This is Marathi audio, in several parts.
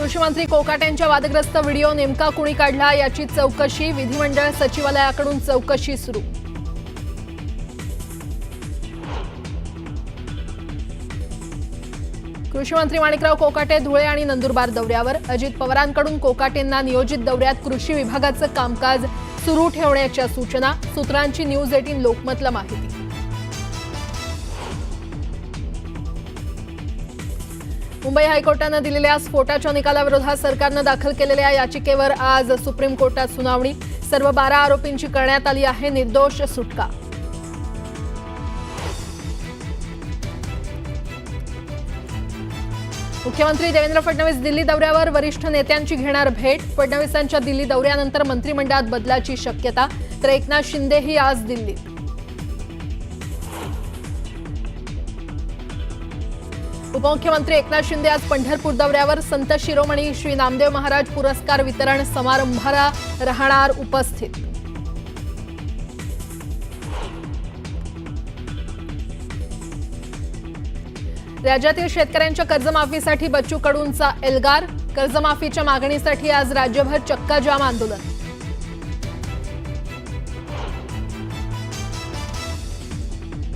कृषी मंत्री कोकाटेंच्या वादग्रस्त व्हिडिओ नेमका कुणी काढला याची चौकशी, विधिमंडळ सचिवालयाकडून चौकशी सुरू। कृषी मंत्री माणिकराव कोकाटे धुळे आणि नंदुरबार दौऱ्यावर। अजित पवारांकडून कोकाटेंना नियोजित दौऱ्यात कृषी विभागाचं कामकाज सुरू ठेवण्याच्या सूचना, सूत्रांची न्यूज 18 लोकमतला माहिती। मुंबई हायकोर्टाने दिलेल्या स्फोटाच्या निकालाविरोधात सरकारने दाखल केलेल्या याचिकेवर आज सुप्रीम कोर्टात सुनावणी। सर्व 12 आरोपींची करण्यात आली आहे निर्दोष सुटका। मुख्यमंत्री देवेंद्र फडणवीस दिल्ली दौऱ्यावर, वरिष्ठ नेत्यांची घेणार भेट। फडणवीसांच्या दिल्ली दौऱ्यानंतर मंत्रिमंडळात बदलाची शक्यता, तर एकनाथ शिंदेही आज दिल्लीत। उपमुख्यमंत्री एकनाथ शिंदे आज पंढरपूर दौऱ्यावर, संत शिरोमणी श्री नामदेव महाराज पुरस्कार वितरण समारंभाला राहणार उपस्थित। राज्यातील शेतकऱ्यांच्या कर्जमाफीसाठी बच्चू कडूंचा एल्गार, कर्जमाफीच्या मागणीसाठी आज राज्यभर चक्काजाम आंदोलन।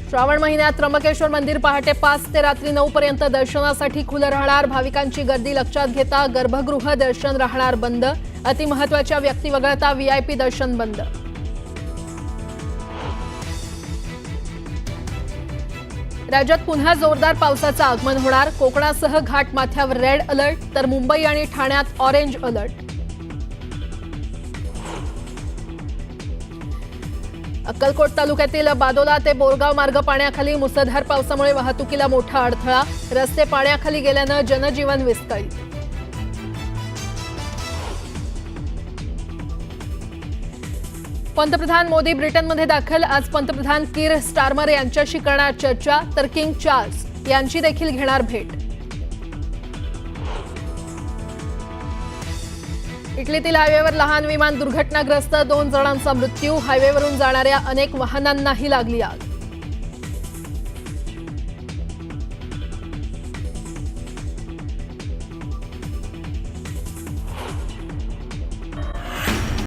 श्रावण महिन्यात त्र्यंबकेश्वर मंदिर पहाटे 5 ते रात्री 9 पर्यंत दर्शनासाठी खुलं राहणार। भाविकांची गर्दी लक्षात घेता गर्भगृह दर्शन राहणार बंद। अतिमहत्त्वाच्या व्यक्ती वगळता व्हीआयपी दर्शन बंद। राज्यात पुन्हा जोरदार पावसाचं आगमन होणार। कोकणासह घाटमाथ्यावर रेड अलर्ट, तर मुंबई आणि ठाण्यात ऑरेंज अलर्ट। अक्कलकोट तालुक्यातील बादोला ते बोरगाव मार्ग पाण्याखाली, मुसळधार पावसामुळे वाहतुकीला मोठा अडथळा। रस्ते पाण्याखाली गेल्यानं जनजीवन विस्कळीत। पंतप्रधान मोदी ब्रिटनमध्ये दाखल। आज पंतप्रधान कीर स्टारमर यांच्याशी करणार चर्चा, तर किंग चार्ल्स यांची देखील घेणार भेट। इटलीतील हायवेवर लहान विमान दुर्घटनाग्रस्त, 2 जणांचा मृत्यू। हायवेवरून जाणाऱ्या अनेक वाहनांनाही लागली आग।